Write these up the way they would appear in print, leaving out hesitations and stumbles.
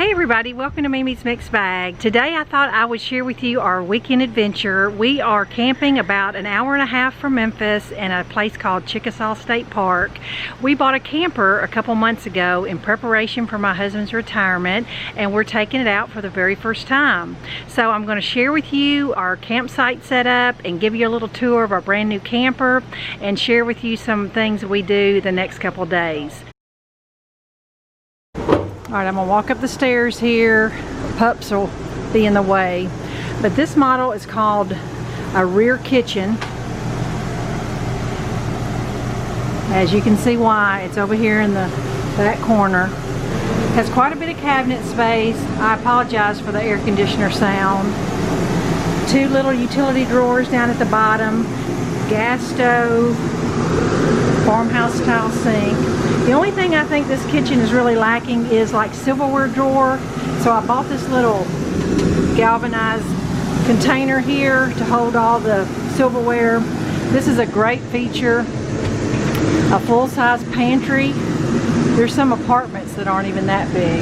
Hey everybody, welcome to Mimi's Mixed Bag. Today I thought I would share with you our weekend adventure. We are camping about an hour and a half from Memphis in a place called Chickasaw State Park. We bought a camper a couple months ago in preparation for my husband's retirement, and we're taking it out for the very first time. So I'm going to share with you our campsite setup and give you a little tour of our brand new camper and share with you some things we do the next couple days. Alright, I'm going to walk up the stairs here. Pups will be in the way. But this model is called a rear kitchen. As you can see why, it's over here in the back corner. Has quite a bit of cabinet space. I apologize for the air conditioner sound. Two little utility drawers down at the bottom. Gas stove. Farmhouse style sink. The only thing I think this kitchen is really lacking is like silverware drawer. So I bought this little galvanized container here to hold all the silverware. This is a great feature. A full-size pantry. There's some apartments that aren't even that big.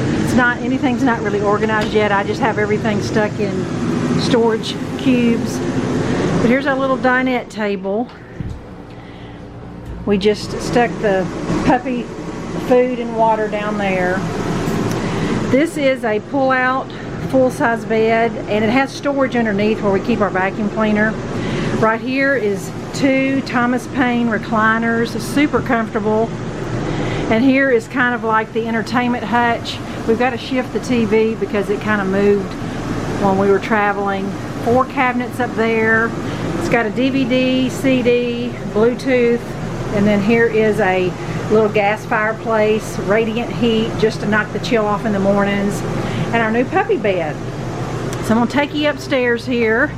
Anything's not really organized yet. I just have everything stuck in storage cubes. But here's our little dinette table. We just stuck the puppy food and water down there. This is a pull-out full-size bed, and it has storage underneath where we keep our vacuum cleaner. Right here is two Thomas Payne recliners, super comfortable. And here is kind of like the entertainment hutch. We've got to shift the TV because it kind of moved when we were traveling. 4 cabinets up there. It's got a DVD, CD, Bluetooth. And then here is a little gas fireplace, radiant heat just to knock the chill off in the mornings, and our new puppy bed. So I'm going to take you upstairs here.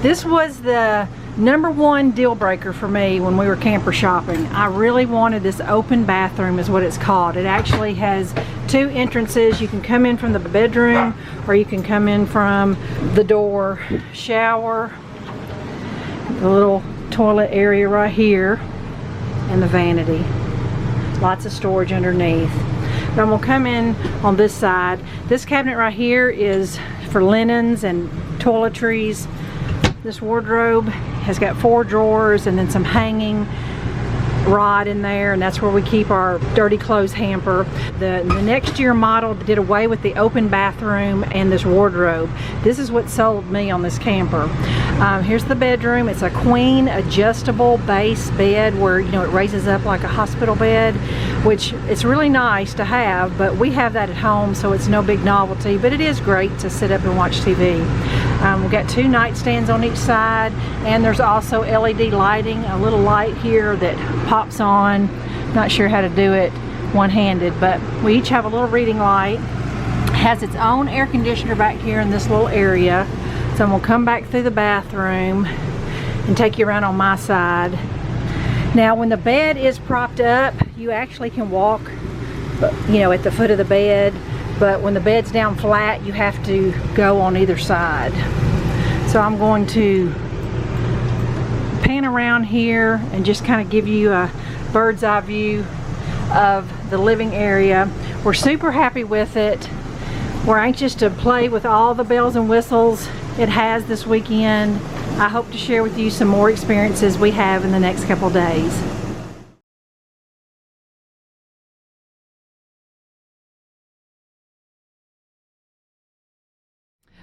This was the #1 deal breaker for me when we were camper shopping. I really wanted this open bathroom is what it's called. It actually has 2 entrances. You can come in from the bedroom or you can come in from the door. Shower, the little toilet area right here, and the vanity. Lots of storage underneath. But I'm going to come in on this side. This cabinet right here is for linens and toiletries. This wardrobe has got 4 drawers and then some hanging rod in there, and that's where we keep our dirty clothes hamper. The next year model did away with the open bathroom and this wardrobe. This is what sold me on this camper. Here's the bedroom. It's a queen adjustable base bed where, you know, it raises up like a hospital bed, which it's really nice to have, but we have that at home, so it's no big novelty, but it is great to sit up and watch TV. We've got 2 nightstands on each side, and there's also LED lighting, a little light here that pops on. Not sure how to do it one-handed, but we each have a little reading light. It has its own air conditioner back here in this little area. So I'm going to come back through the bathroom and take you around on my side. Now when the bed is propped up, you actually can walk, you know, at the foot of the bed. But when the bed's down flat, you have to go on either side. So I'm going to pan around here and just kind of give you a bird's eye view of the living area. We're super happy with it. We're anxious to play with all the bells and whistles it has this weekend. I hope to share with you some more experiences we have in the next couple days.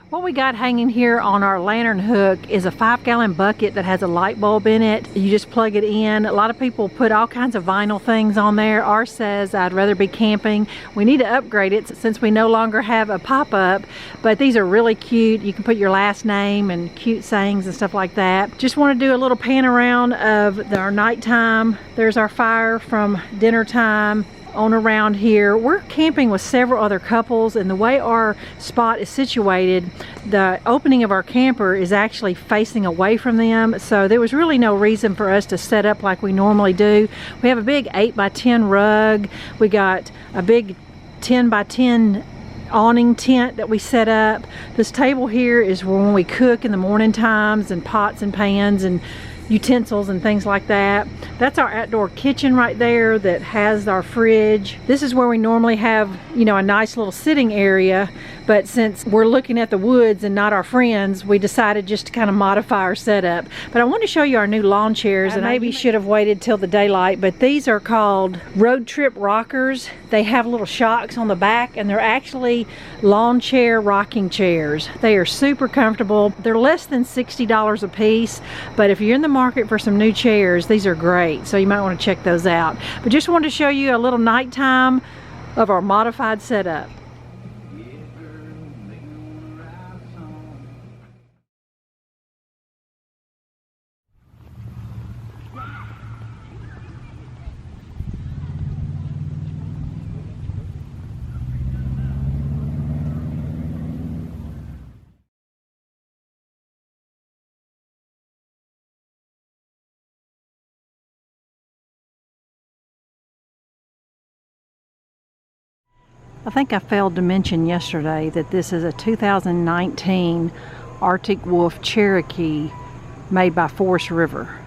What we got hanging here on our lantern hook is a 5-gallon bucket that has a light bulb in it. You just plug it in. A lot of people put all kinds of vinyl things on there. Ours says, "I'd rather be camping." We need to upgrade it since we no longer have a pop-up, but these are really cute. You can put your last name and cute sayings and stuff like that. Just want to do a little pan around of our nighttime. There's our fire from dinner time. On around here, we're camping with several other couples, and the way our spot is situated, the opening of our camper is actually facing away from them, so there was really no reason for us to set up like we normally do. We have a big 8x10 rug. We got a big 10x10 awning tent that we set up. This table here is when we cook in the morning times, and pots and pans and utensils and things like that. That's our outdoor kitchen right there that has our fridge. This is where we normally have, you know, a nice little sitting area, but since we're looking at the woods and not our friends, we decided just to kind of modify our setup. But I want to show you our new lawn chairs, and I maybe should have waited till the daylight, but these are called road trip rockers. They have little shocks on the back, and they're actually lawn chair rocking chairs. They are super comfortable. They're less than $60 a piece, but if you're in the market for some new chairs, these are great, so you might want to check those out. But just wanted to show you a little nighttime of our modified setup. I think I failed to mention yesterday that this is a 2019 Arctic Wolf Cherokee made by Forest River.